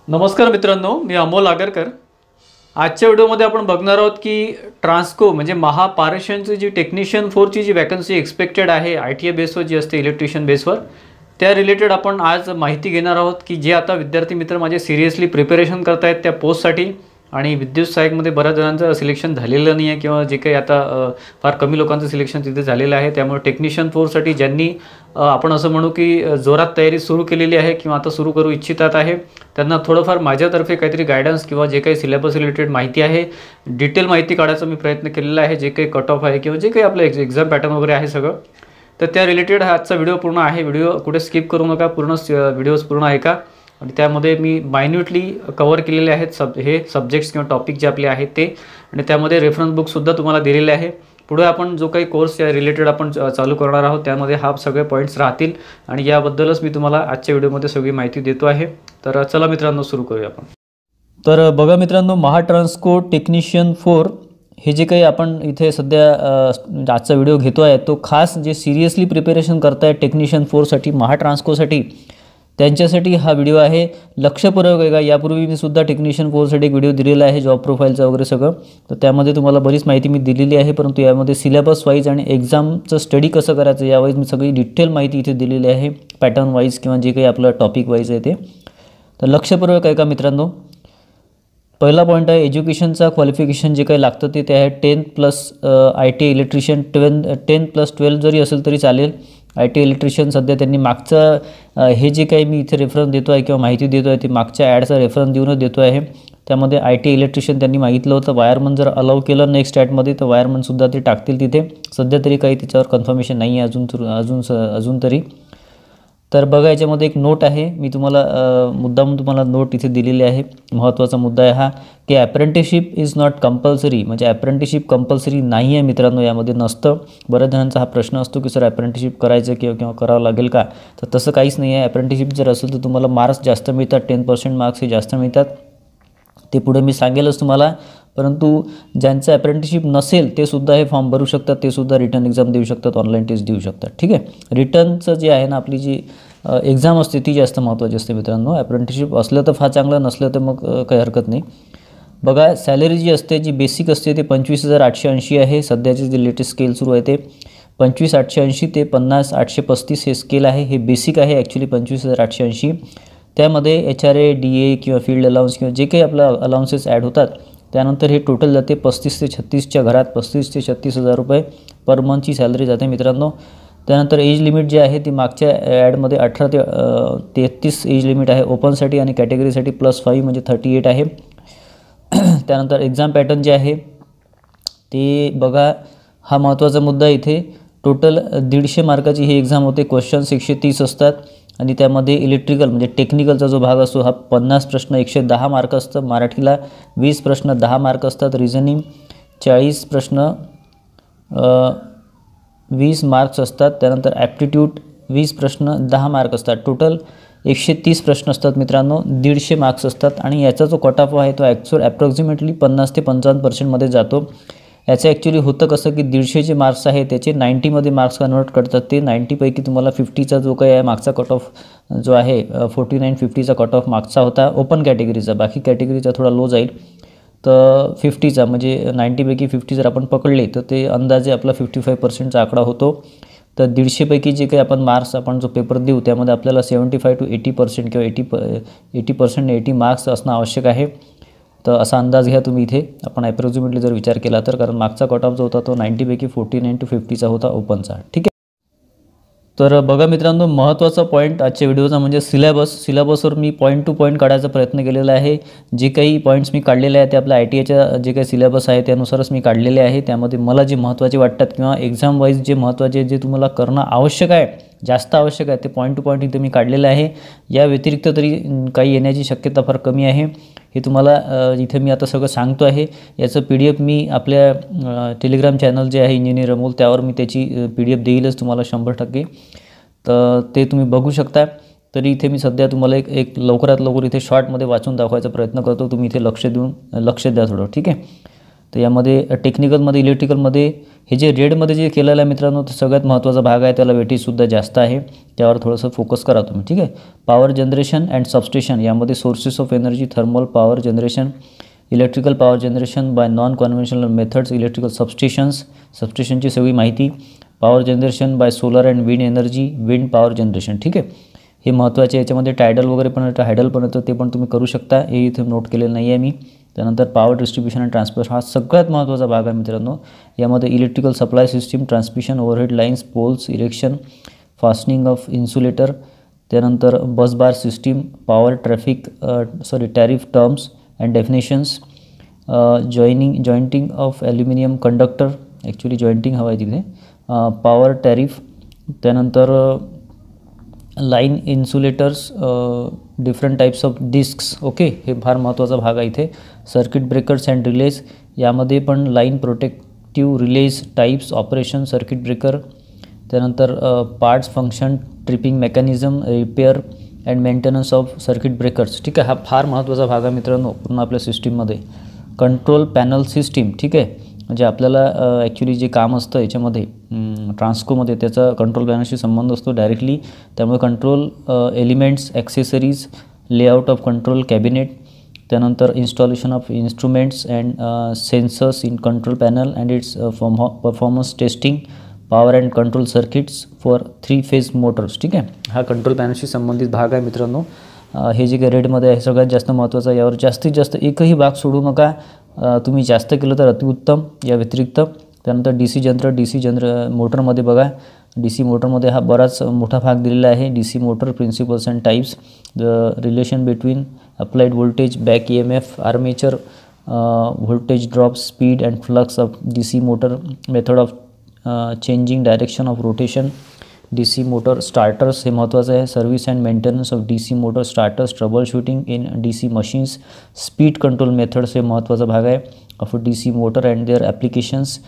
नमस्कार मित्रांनो, मी अमोल आगरकर। आजच्या व्हिडिओमध्ये आपण बघणार आहोत की ट्रान्सको म्हणजे महापारेषणची जी टेक्निशियन 4 ची जी वॅकन्सी एक्सपेक्टेड आहे ITA बेसवर जी असते, इलेक्ट्रिशियन बेसवर, त्या रिलेटेड आपण आज माहिती घेणार आहोत की जे आता विद्यार्थी मित्र माझे सिरियसली प्रिपरेशन करत आहेत त्या पोस्टसाठी। आणि विद्युत सहाय्यकमध्ये बऱ्याच जणांचं सिलेक्शन झालेलं नाही आहे किंवा जे काही आता फार कमी लोकांचं सिलेक्शन तिथे झालेलं आहे, त्यामुळे टेक्निशियन 4 साठी ज्यांनी आपण असं म्हणू की जोरात तयारी सुरू केलेली आहे किंवा आता सुरू करू इच्छितात आहे, त्यांना थोडंफार माझ्यातर्फे काहीतरी गायडन्स किंवा जे काही सिलेबस रिलेटेड माहिती आहे, डिटेल माहिती काढायचा मी प्रयत्न केलेला आहे। जे काही कट ऑफ आहे किंवा जे काही आपलं एक्झाम पॅटर्न वगैरे आहे सगळं, तर त्या रिलेटेड हा आजचा व्हिडिओ पूर्ण आहे। व्हिडिओ कुठे स्किप करू नका, पूर्ण व्हिडिओज पूर्ण ऐका। आणि त्यामध्ये मी मायन्यूटली कव्हर केलेले आहेत हे सब्जेक्ट्स किंवा टॉपिक जे आपले आहेत ते, आणि त्यामध्ये रेफरन्स बुकसुद्धा तुम्हाला दिलेले आहे। पुढे आपण जो काही कोर्स या रिलेटेड आपण चालू करणार आहोत त्यामध्ये हा सगळे पॉईंट्स राहतील आणि याबद्दलच मी तुम्हाला आजच्या व्हिडिओमध्ये सगळी माहिती देतो आहे। तर चला मित्रांनो, सुरू करूया आपण। तर बघा मित्रांनो, महाट्रान्सको टेक्निशियन 4 हे जे काही आपण इथे सध्या आजचा व्हिडिओ घेतो आहे तो खास जे सिरियसली प्रिपरेशन करताय टेक्निशियन 4 साठी, महाट्रान्सकोसाठी, त्यांच्यासाठी हा व्हिडिओ आहे। लक्षपूर्वक आहे का, यापूर्वी मी सुद्धा टेक्निशियन 4 साठी एक व्हिडिओ दिलेला आहे, जॉब प्रोफाईलचा वगैरे सगळं, तर त्यामध्ये तुम्हाला बरीच माहिती मी दिलेली आहे। परंतु यामध्ये सिलेबस वाईज आणि एक्झामचं स्टडी कसं करायचं यावेळेस मी सगळी डिटेल माहिती इथे दिलेली आहे, पॅटर्न वाईज किंवा जे काही आपलं टॉपिक वाईज आहे ते। तर लक्षपूर्वक आहे का मित्रांनो। पहिला पॉईंट आहे एज्युकेशनचा क्वालिफिकेशन जे काही लागतं ते आहे 10+ ITA इलेक्ट्रिशियन, 10+12 जरी असेल तरी चालेल। ITA इलेक्ट्रिशियन सध्या त्यांनी मागचं हे जे काही मी इथे रेफरन्स देतो आहे किंवा माहिती देतो आहे ते मागच्या ॲडचा रेफरन्स देऊनच देतो आहे। त्यामध्ये ITA इलेक्ट्रिशियन त्यांनी मागितलं होतं, वायरमन जर अलाउ केलं नेक्स्ट ॲडमध्ये तर वायरमनसुद्धा ते टाकतील तिथे। सध्या तरी काही त्याच्यावर कन्फर्मेशन नाही आहे अजून तरी। तर बघा, याच्यामध्ये एक नोट आहे, मी तुम्हाला मुद्दाम तुम्हाला नोट इथे दिलेली आहे। महत्त्वाचा मुद्दा आहे हा की अप्रेंटिसशिप इज नॉट कंपल्सरी, म्हणजे अप्रेंटिसशिप कंपल्सरी नाही आहे मित्रांनो, यामध्ये नसतं। बऱ्याच जणांचा हा प्रश्न असतो की सर अप्रेंटिसशिप करायचं किंवा करावं लागेल का, तर तसं काहीच नाही आहे। अप्रेंटिसशिप जर असेल तर तुम्हाला मार्क्स जास्त मिळतात, 10% मार्क्स हे जास्त मिळतात, ते पुढे मी सांगेलच तुम्हाला। परंतु ज्यांचं अप्रेंटिसशिप नसेल ते सुद्धा हे फॉर्म भरू शकतात, ते सुद्धा रिटर्न एक्झाम देऊ शकतात, ऑनलाईन टेस्ट देऊ शकतात, ठीक आहे। रिटर्नचं जे आहे ना, आपली जी एक्झाम असते ती जास्त महत्त्वाची असते मित्रांनो। अप्रेंटिसशिप असलं तर फार चांगलं, नसलं तर मग काही हरकत नाही। बघा, सॅलरी जी असते, जी बेसिक असते ते 25,880 आहे। सध्याचे जे लेटेस्ट स्केल सुरू आहे ते 25,880 ते 50,835 हे स्केल आहे, हे बेसिक आहे ॲक्च्युली 25,880। त्यामध्ये HRA, DA किंवा फील्ड अलाउन्स किंवा जे काही आपलं अलाउन्सेस ॲड होतात त्यानंतर हे टोटल जाते 35 ते 36च्या घरात 35 ते 36,000 रुपये पर मंथची सॅलरी जाते मित्रांनो। त्यानंतर एज लिमिट जे आहे ती मागच्या ॲडमध्ये 18 ते 33 एज लिमिट आहे ओपनसाठी, आणि कॅटेगरीसाठी +5 म्हणजे 38 आहे। त्यानंतर एक्झाम पॅटर्न जे आहे ते बघा, हा महत्त्वाचा मुद्दा इथे। टोटल 150 मार्काची ही एक्झाम होते, क्वेश्चन्स 130 असतात, आणि त्यामध्ये इलेक्ट्रिकल म्हणजे टेक्निकलचा जो भाग असतो हा 50 प्रश्न 110 मार्क असतं, मराठीला 20 प्रश्न 10 मार्क असतात, रिझनिंग 40 प्रश्न 20 मार्क्स असतात, त्यानंतर ॲप्टिट्यूड 20 प्रश्न 10 मार्क असतात, टोटल 130 प्रश्न असतात मित्रांनो, 150 मार्क्स असतात। आणि याचा जो कट ऑफ आहे तो ॲप्रॉक्सिमेटली 50 ते 55% जातो। याचं ॲक्च्युली होतं कसं की 150चे मार्क्स आहे त्याचे 90मध्ये मार्क्स कन्वर्ट करतात ते, 90पैकी तुम्हाला 50चा जो काही आहे मागचा कट ऑफ जो आहे 49-50चा कट ऑफ मागचा होता ओपन कॅटेगरीचा, बाकी कॅटेगरीचा थोडा लो जाईल, तर 50चा म्हणजे 90पैकी 50 जर आपण पकडले तर ते अंदाजे आपला 55% आकडा होतो। तर 150पैकी जे काही आपण मार्क्स आपण जो पेपर देऊ त्यामध्ये आपल्याला 75 to 80% किंवा 80% मार्क्स असणं आवश्यक आहे। तर असा अंदाज घ्या तुम्ही इथे, आपण ॲप्रॉक्सिमेटली जर विचार केला तर, कारण मागचा कट ऑफ जो होता तो 90पैकी 49 to 50चा होता ओपनचा, ठीक आहे। तर बघा मित्रांनो, महत्त्वाचा पॉईंट आजच्या व्हिडिओचा म्हणजे सिलेबसवर मी पॉईंट टू पॉईंट काढायचा प्रयत्न केलेला आहे। जे काही पॉईंट्स मी काढलेले आहेत ते आपल्या ITAच्या जे काही सिलेबस आहे त्यानुसारच मी काढलेले आहे। त्यामध्ये मला जे महत्त्वाचे वाटतात किंवा एक्झाम वाईज जे महत्त्वाचे जे तुम्हाला करणं आवश्यक आहे, जास्त आवश्यक आहे, ते पॉईंट टू पॉईंट इथे मी काढलेलं आहे। या व्यतिरिक्त तरी काही येण्याची शक्यता फार कमी आहे, हे तुम्हाला इथे मी आता सगळं सांगतो आहे। याचं PDF मी आपल्या टेलिग्राम चॅनल जे आहे इंजिनियर अमोल, त्यावर मी त्याची PDF देईलच तुम्हाला 100%, तर ते तुम्ही बघू शकता। तरी इथे मी सध्या तुम्हाला एक लवकरात लवकर इथे शॉर्टमध्ये वाचून दाखवायचा प्रयत्न करतो, तुम्ही इथे लक्ष द्या थोडं, ठीक आहे। तर यामध्ये टेक्निकलमध्ये इलेक्ट्रिकलमध्ये हे जे रेडमध्ये जे केलेलं आहे मित्रांनो, तर सगळ्यात महत्त्वाचा भाग आहे, त्याला वेटेजसुद्धा जास्त आहे। त्यावर थोडंसं फोकस करा तुम्ही, ठीक आहे. पॉवर जनरेशन अँड सबस्टेशन, यामध्ये sources of energy, thermal power generation, electrical power generation by non conventional methods, electrical सबस्टेशनची सगळी माहिती, power generation by solar and wind energy, wind power generation, ठीक आहे. हे महत्त्वाचे. याच्यामध्ये टायडल वगैरे पण येतं, हायडल पण येतं, ते पण तुम्ही करू शकता. हे इथे नोट केलेलं नाही आहे मी. त्यानंतर पॉवर डिस्ट्रीब्युशन अँड ट्रान्सपोर्ट हा सगळ्यात महत्त्वाचा भाग आहे मित्रांनो. यामध्ये electrical supply system, transmission, overhead lines, poles, erection, fastening of insulator, त्यानंतर bus bar system, power tariff terms and definitions, jointing of aluminium conductor, actually jointing हवं आहे तिथे, पॉवर टॅरिफ, त्यानंतर line insulators, different types of discs, okay. हे फार महत्त्वाचा भाग आहे इथे. सर्किट ब्रेकर्स अँड रिलेज, यामध्ये पण line protective relays types, operation, circuit breaker, त्यानंतर parts, function, tripping mechanism, repair and maintenance of circuit breakers, ठीक आहे. हा फार महत्त्वाचा भाग आहे मित्रांनो पूर्ण आपल्या सिस्टीममध्ये. कंट्रोल पॅनल सिस्टीम, ठीक आहे. म्हणजे आपल्याला ॲक्च्युली जे काम असतं याच्यामध्ये ट्रान्सकोमध्ये त्याचा कंट्रोल पॅनलशी संबंध असतो डायरेक्टली. त्यामुळे control elements, accessories, layout of control cabinet, त्यानंतर installation of instruments and sensors in control panel and its performance testing, power and control circuits for 3 phase motors, ठीक आहे. हा कंट्रोल पॅनलशी संबंधित भाग आहे मित्रांनो. हे जे काही रेडमध्ये आहे सगळ्यात जास्त महत्त्वाचं आहे. यावर जास्तीत जास्त एकही भाग सोडू नका. तुम्ही जास्त केलं तर अतिउत्तम. या व्यतिरिक्त त्यानंतर DC मोटरमध्ये बघा, DC मोटरमध्ये हा बराच मोठा भाग दिलेला आहे. DC motor principles and types, the relation between applied voltage, back EMF, armature voltage drop, speed and flux of DC motor, method of changing direction of rotation, DC motor starters हे महत्त्वाचं आहे. Service and maintenance of DC motor starters, trouble shooting in DC machines, speed control methods हे महत्त्वाचा भाग आहे of DC motor and their applications.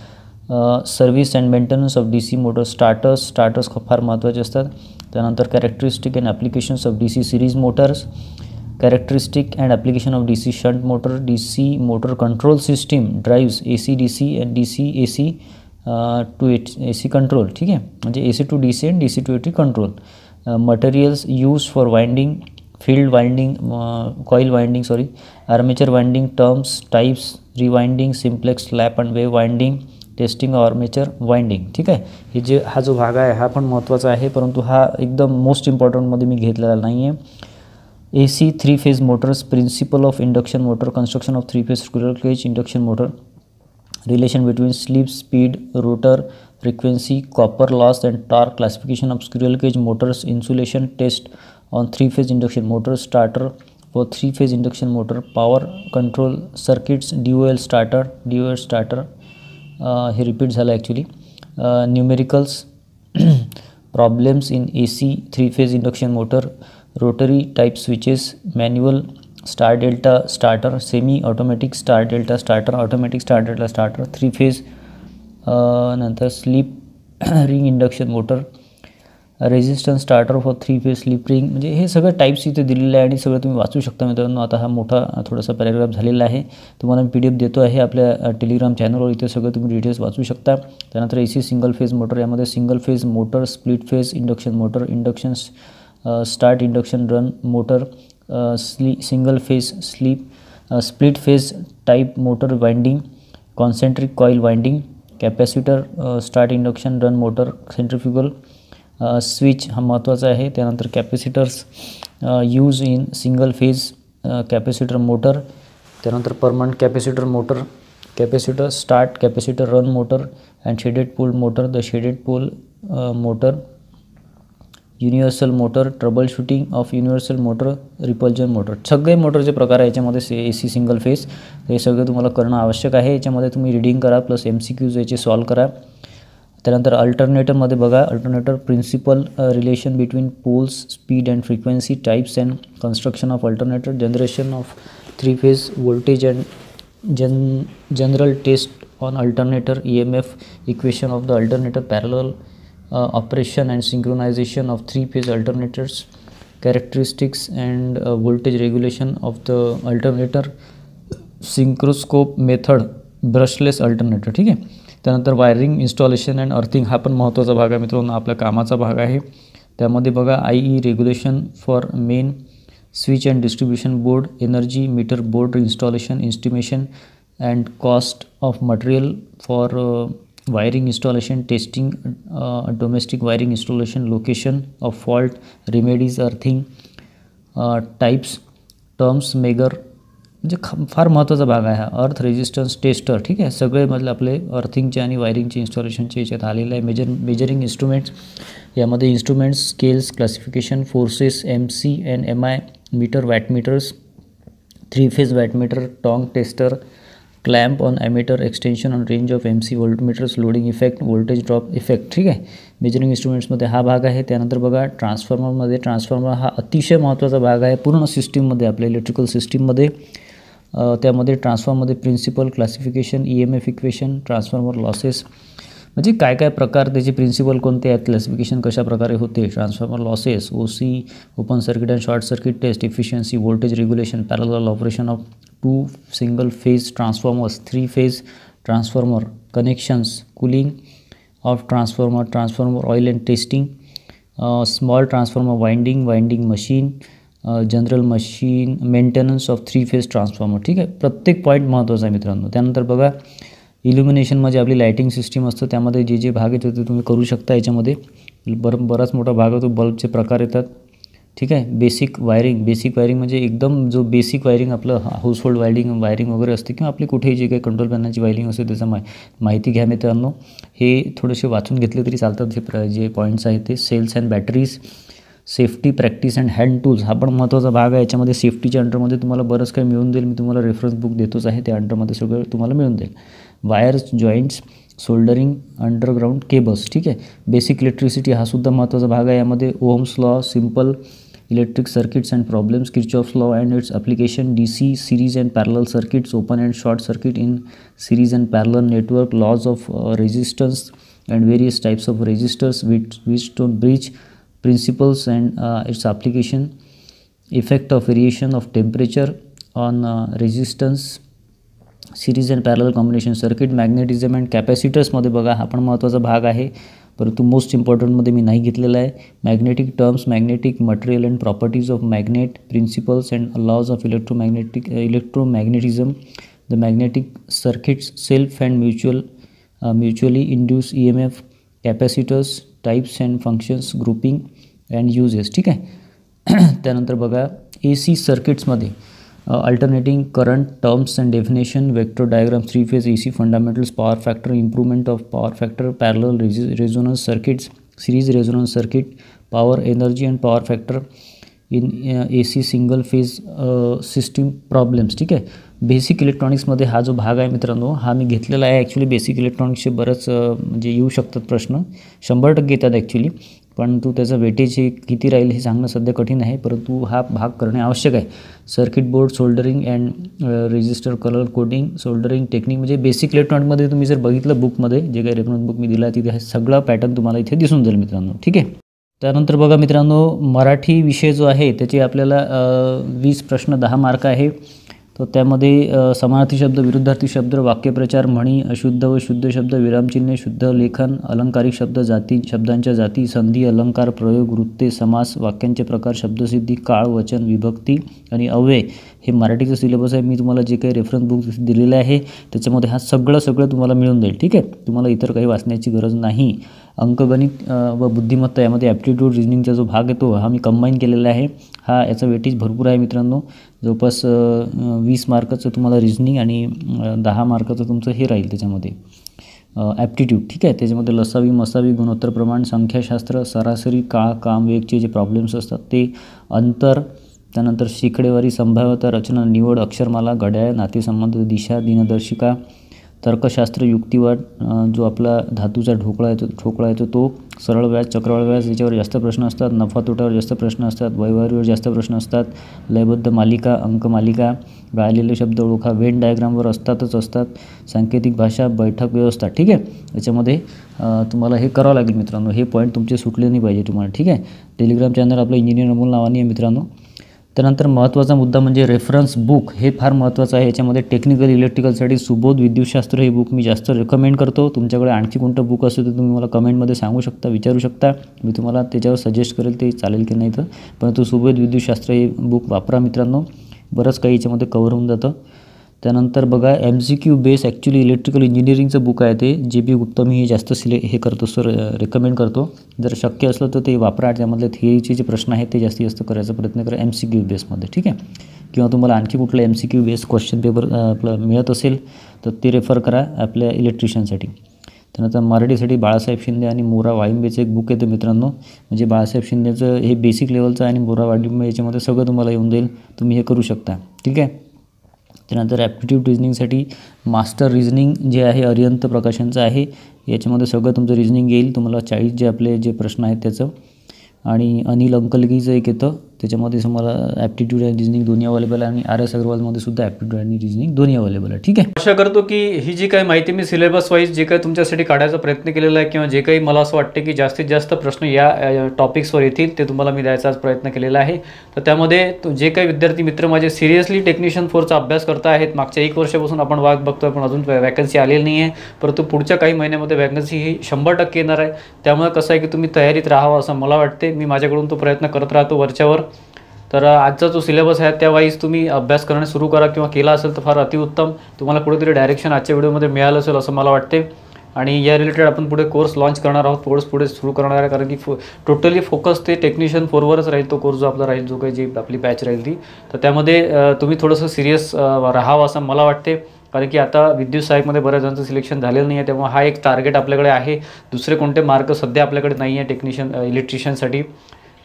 Service and maintenance of DC motor starters खूप फार महत्त्वाचे असतात. त्यानंतर characteristic and applications of DC series motors, characteristic and application of DC shunt motor, DC motor control system, drives, AC DC and DC AC to AC control, ठीक आहे. म्हणजे AC to DC and DC to AC control. Materials use for winding, field winding, coil winding, armature winding, terms, types, rewinding, simplex, lap and wave winding, testing armature winding, ठीक आहे. हा जो भाग आहे हा पण महत्त्वाचा आहे, परंतु हा एकदम मोस्ट इम्पॉर्टंटमध्ये मी घेतलेला नाही आहे. AC 3 phase motors, principle of induction motor, construction of 3 phase squirrel cage induction motor, relation between slip, speed, rotor, frequency, copper loss and torque, classification of squirrel cage motors, insulation test on 3-phase induction motor, starter for 3-phase induction motor, power control circuits, DOL starter, हे repeat झालं actually. Numericals, problems in AC 3-phase induction motor, rotary type switches, manual star delta starter, semi automatic star delta starter, automatic star delta starter, 3 phase, नंतर slip ring induction motor, resistance starter for 3 phase slip ring. म्हणजे हे सगळं types इथे दिलेलं आहे आणि सगळं तुम्ही वाचू शकता मित्रांनो. आता हा मोठा थोडासा पॅराग्राफ झालेला आहे. तुम्हाला मी PDF देतो आहे आपल्या टेलिग्राम चॅनलवर. इथे सगळं तुम्ही डिटेल्स वाचू शकता. त्यानंतर AC सिंगल फेज मोटर, यामध्ये single phase motor, split phase induction motor, inductions, start induction run motor, single phase split phase type motor winding, concentric coil winding, capacitor, start induction run motor, centrifugal switch हा महत्त्वाचा आहे. त्यानंतर capacitors use in single phase capacitor motor, त्यानंतर permanent capacitor motor, capacitor start capacitor run motor and shaded pole motor, the shaded pole motor, universal motor, trouble shooting of universal motor, repulsion motor. सगळे मोटरचे प्रकार आहे याच्यामध्ये. AC single phase हे सगळं तुम्हाला करणं आवश्यक आहे. याच्यामध्ये तुम्ही रीडिंग करा प्लस MCQज याचे सॉल्व करा. त्यानंतर अल्टरनेटरमध्ये बघा, alternator principle, relation between poles, speed and frequency, types and construction of alternator, generation of 3 phase voltage and general test on alternator, EMF, equation of the alternator, parallel operation and synchronization of 3 phase alternators, characteristics and voltage regulation of the alternator, synchroscope method, brushless alternator, ठीक आहे. त्यानंतर wiring, installation and earthing हा पण महत्त्वाचा भाग आहे मित्रांनो, आपल्या कामाचा भाग आहे. त्यामध्ये बघा IE regulation for main switch and distribution board, energy meter board installation, estimation and cost of material for wiring installation, testing domestic wiring installation, location of fault, remedies, earthing, types, terms, megger, म्हणजे फार महत्त्वाचा भाग आहे हा. अर्थ resistance tester, ठीक आहे. सगळे मतलब आपले अर्थिंगचे आणि वायरिंगचे इन्स्टॉलेशनचे याच्यात आलेले आहे. मेजरिंग इन्स्ट्रुमेंट्स, यामध्ये instruments, scales, classification, forces, MC and MI, meter, wattmeters, 3 phase wattmeter, tong tester, clamp on ammeter, extension on range of MC, voltmeters, loading effect, voltage drop effect, ठीक आहे. मेजरिंग इन्स्ट्रुमेंट्समध्ये हा भाग आहे. त्यानंतर बघा ट्रान्सफॉर्मरमध्ये, ट्रान्सफॉर्मर हा अतिशय महत्त्वाचा भाग आहे पूर्ण सिस्टीममध्ये, आपल्या इलेक्ट्रिकल सिस्टीममध्ये. त्यामध्ये ट्रान्सफॉर्मरमध्ये principle, classification, EMF equation, transformer losses, म्हणजे काय काय प्रकार, त्याचे प्रिन्सिपल कोणते आहेत, क्लासिफिकेशन कशा प्रकारे होते, transformer losses, OC, open circuit and short circuit test, efficiency, voltage regulation, parallel operation of 2 single phase transformers, 3 phase transformer, connections, cooling of transformer, transformer oil and testing, small transformer winding machine, general machine maintenance of 3 phase transformer, ठीक आहे. प्रत्येक point महत्त्वाचा आहे मित्रांनो. त्यानंतर बघा इल्युमिनेशन, म्हणजे आपली लायटिंग सिस्टीम असतं, त्यामध्ये जे जे भाग येतात ते तुम्ही करू शकता. याच्यामध्ये बराच मोठा भाग होतो, बल्बचे प्रकार येतात, ठीक आहे. बेसिक वायरिंग म्हणजे एकदम जो बेसिक वायरिंग आपलं हाऊसहोल्ड वायरिंग वगैरे असते, किंवा आपली कुठेही जे काही कंट्रोल पॅनलची वायरिंग असते त्याचा माहिती घ्या मित्रांनो. हे थोडेसे वाचून घेतले तरी चालतात. जे पॉईंट्स आहेत ते cells and batteries, safety practice and hand tools, हा पण महत्त्वाचा भाग आहे. याच्यामध्ये सेफ्टीच्या अंडरमध्ये तुम्हाला बरंच काही मिळून जाईल. मी तुम्हाला रेफरन्स बुक देतोच आहे, त्या अंडरमध्ये सगळं तुम्हाला मिळून जाईल. Wires, joints, soldering, underground cables, ठीक आहे. बेसिक इलेक्ट्रिसिटी हा सुद्धा महत्त्वाचा भाग आहे. यामध्ये ohm's law, simple electric circuits and problems, Kirchhoff's law and its application, DC series and parallel circuits, open and short circuit in series and parallel network, laws of resistance and various types of resistors, Wheatstone bridge principles and its application, effect of variation of temperature on resistance, series and parallel combination circuit, magnetism and capacitors मध्ये बघा हा पण महत्त्वाचा भाग आहे, परंतु most इम्पॉर्टंटमध्ये मी नाही घेतलेला आहे. Magnetic terms, magnetic material and properties of magnet, principles and laws of electromagnetism, the magnetic circuits, self and mutually induce EMF, capacitors, types and functions, grouping and uses, ठीक आहे. त्यानंतर बघा AC सर्किट्समध्ये alternating current, terms and definition, vector diagram, 3 phase AC fundamentals, power factor, improvement of power factor, parallel resonance circuits, series resonance circuit, power, energy and power factor in AC single phase system problems, ठीक आहे. Basic इलेक्ट्रॉनिक्समध्ये हा जो भाग आहे मित्रांनो, हा मी घेतलेला आहे. ॲक्च्युली बेसिक इलेक्ट्रॉनिक्सचे बरंच म्हणजे येऊ शकतात प्रश्न, 100% येतात ॲक्च्युली, परंतु त्याचं वेटेज हे किती राहील हे सांगणं सध्या कठीण आहे, परंतु हा भाग करणे आवश्यक आहे. Circuit board, soldering and resistor, colour coding, soldering technique, म्हणजे बेसिक इलेक्ट्रॉनिकमध्ये तुम्ही जर बघितलं बुकमध्ये, जे काही रेफरन्स बुक मी दिला तिथे हे सगळा पॅटर्न तुम्हाला इथे दिसून जाईल मित्रांनो, ठीक आहे. त्यानंतर बघा मित्रांनो, मराठी विषय जो आहे त्याचे आपल्याला 20 प्रश्न 10 मार्क आहे. तर त्यामध्ये समानार्थी शब्द, विरुद्धार्थी शब्द, वाक्यप्रचार, म्हणी, अशुद्ध व शुद्ध शब्द, विरामचिन्हे, शुद्ध लेखन, अलंकारिक शब्द, जाती, शब्दांच्या जाती, संधी, अलंकार, प्रयोग, वृत्ते, समास, वाक्यांचे प्रकार, शब्दसिद्धी, काळ, वचन, विभक्ती आणि अव्यय, हे मराठीचं सिलेबस आहे. मी तुम्हाला जे काही रेफरन्स बुक दिलेलं आहे त्याच्यामध्ये हा सगळं तुम्हाला मिळून जाईल, ठीक आहे. तुम्हाला इतर काही वाचण्याची गरज नाही. अंकगणित व बुद्धिमत्ता, यामध्ये ॲप्टिट्यूड रिजनिंगचा जो भाग येतो हा मी कंबाईन केलेला आहे. हा याचा वेटेज भरपूर आहे मित्रांनो, जवळपास 20 मार्काचं तुम्हाला रिजनिंग आणि 10 मार्काचं तुमचं हे राहील त्याच्यामध्ये ॲप्टिट्यूड, ठीक आहे. त्याच्यामध्ये लसावी, मसावी, गुणोत्तर प्रमाण, संख्याशास्त्र, सरासरी, काळ, काम, वेगचे जे प्रॉब्लेम्स असतात ते, अंतर, त्यानंतर शिकडेवारी, संभाव्यता, रचना, निवड, अक्षरमाला, घड्याळ, नातेसंबंध, दिशा, दिनदर्शिका, तर्कशास्त्र, युक्तिवाद, जो आपला धातूचा ठोकळा येतो तो, सरळ व्याज, चक्रवाढ व्याज, याच्यावर जास्त प्रश्न असतात, नफा तोट्यावर जास्त प्रश्न असतात, व्यवहारीवर जास्त प्रश्न असतात, लयबद्ध मालिका, अंकमालिका, गाळलेले शब्द ओळखा, वेन डायग्रामवर असतात, सांकेतिक भाषा, बैठक व्यवस्था, ठीक आहे. याच्यामध्ये तुम्हाला हे करावं लागेल मित्रांनो, हे पॉईंट तुमचे सुटले नाही पाहिजे तुम्हाला, ठीक आहे. टेलिग्राम चॅनल आपलं इंजिनियर अमोल नावाने आहे मित्रांनो. त्यानंतर महत्त्वाचा मुद्दा म्हणजे रेफरन्स बुक, हे फार महत्त्वाचं आहे. याच्यामध्ये टेक्निकल इलेक्ट्रिकलसाठी सुबोध विद्युतशास्त्र हे बुक मी जास्त रेकमेंड करतो. तुमच्याकडे आणखी कोणतं बुक असेल तर तुम्ही मला कमेंटमध्ये सांगू शकता, विचारू शकता. मी तुम्हाला त्याच्यावर सजेस्ट करेल ते चालेल की नाही तर. परंतु सुबोध विद्युतशास्त्र हे बुक वापरा मित्रांनो, बरंच काही याच्यामध्ये कव्हर होऊन जातं. त्यानंतर बघा MCQ बेस ॲक्च्युली इलेक्ट्रिकल इंजिनिअरिंगचं बुक आहे ते. JP गुप्ता मी हे जास्त हे करतो सर, रेकमेंड करतो. जर शक्य असलं तर ते वापरा. त्यामधले थिअरीचे जे प्रश्न आहेत ते जास्तीत जास्त करायचा प्रयत्न करा MCQ बेसमध्ये, ठीक आहे. किंवा तुम्हाला आणखी कुठलं MCQ बेस क्वेश्चन पेपर आपलं मिळत असेल तर ते रेफर करा आपल्या इलेक्ट्रिशियनसाठी. त्यानंतर मराठीसाठी बाळासाहेब शिंदे आणि मोरा वाळिंबेचं एक बुक येतं मित्रांनो. म्हणजे बाळासाहेब शिंदेचं हे बेसिक लेवलचं आणि मोरा वाळिंबे याच्यामध्ये सगळं तुम्हाला येऊन जाईल, तुम्ही हे करू शकता, ठीक आहे. त्यानंतर ॲप्टिट्यूड रिजनिंगसाठी मास्टर रिजनिंग जे आहे अरिहंत प्रकाशनचं आहे. याच्यामध्ये सगळं तुमचं रिजनिंग येईल तुम्हाला. 40 जे आपले जे प्रश्न आहेत त्याचं. आणि अनिल अंकलगीचं एक येतं, त्याच्यामध्ये तुम्हाला ॲप्टिट्यूड आणि रिजनिंग दोन्ही अवेलेबल आहे. आणि RS अग्रवालमध्ये सुद्धा ॲप्टिट्यूड आणि रिजनिंग दोन्ही अवेलेबल आहे, ठीक आहे. आशा करतो की ही जी काही माहिती मी सिलेबस वाईज जे काही तुमच्यासाठी काढायचा प्रयत्न केलेला आहे, किंवा जे काही मला असं वाटते की जास्तीत जास्त प्रश्न या टॉपिक्सवर येतील ते तुम्हाला मी द्यायचाच प्रयत्न केलेला आहे. तर त्यामध्ये जे काही विद्यार्थी मित्र माझे सिरियसली टेक्निशियन फोरचा अभ्यास करता आहेत, मागच्या 1 वर्षापासून आपण वाट बघतोय पण अजून वॅकन्सी आलेली नाही आहे, परंतु पुढच्या काही महिन्यामध्ये वॅकन्सी ही 100% येणार आहे. त्यामुळे कसं आहे की तुम्ही तयारीत राहावं असं मला वाटते. मी माझ्याकडून तो प्रयत्न करत राहतो वरच्यावर. तर आजचा जो सिलेबस आहे त्या वाईज तुम्ही अभ्यास करणे सुरू करा, किंवा केला असेल तर फार अतिउत्तम. तुम्हाला कुठेतरी डायरेक्शन आजच्या व्हिडिओमध्ये मिळालं असेल असं मला वाटते. आणि या रिलेटेड आपण पुढे कोर्स लॉन्च करणार आहोत, कोर्स पुढे सुरू करणार आहे. कारण की टोटली फोकस ते टेक्निशियन फोरवरच राहील तो कोर्स जो आपला राहील, जो काही जी आपली बॅच राहील ती. तर त्यामध्ये तुम्ही थोडंसं सिरियस राहावं असं मला वाटते. कारण की आता विद्युत सहाय्यकमध्ये बऱ्याच जणांचं सिलेक्शन झालेलं नाही आहे, त्यामुळे हा एक टार्गेट आपल्याकडे आहे. दुसरे कोणते मार्क सध्या आपल्याकडे नाही आहे टेक्निशियन इलेक्ट्रिशियनसाठी.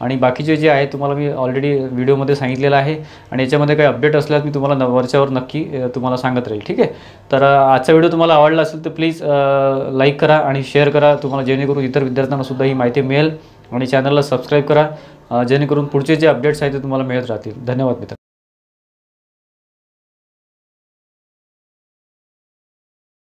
आणि बाकीचे जे आहे तुम्हाला मी ऑलरेडी व्हिडिओमध्ये सांगितलेलं आहे. आणि याच्यामध्ये काही अपडेट असल्यास मी तुम्हाला वरच्यावर नक्की तुम्हाला सांगत राहील, ठीक आहे. तर आजचा व्हिडिओ तुम्हाला आवडला असेल तर प्लीज लाईक करा आणि शेअर करा, तुम्हाला जेणेकरून इतर विद्यार्थ्यांनासुद्धा ही माहिती मिळेल. आणि चॅनलला सबस्क्राईब करा जेणेकरून पुढचे जे अपडेट्स आहेत ते तुम्हाला मिळत राहतील. धन्यवाद मित्र.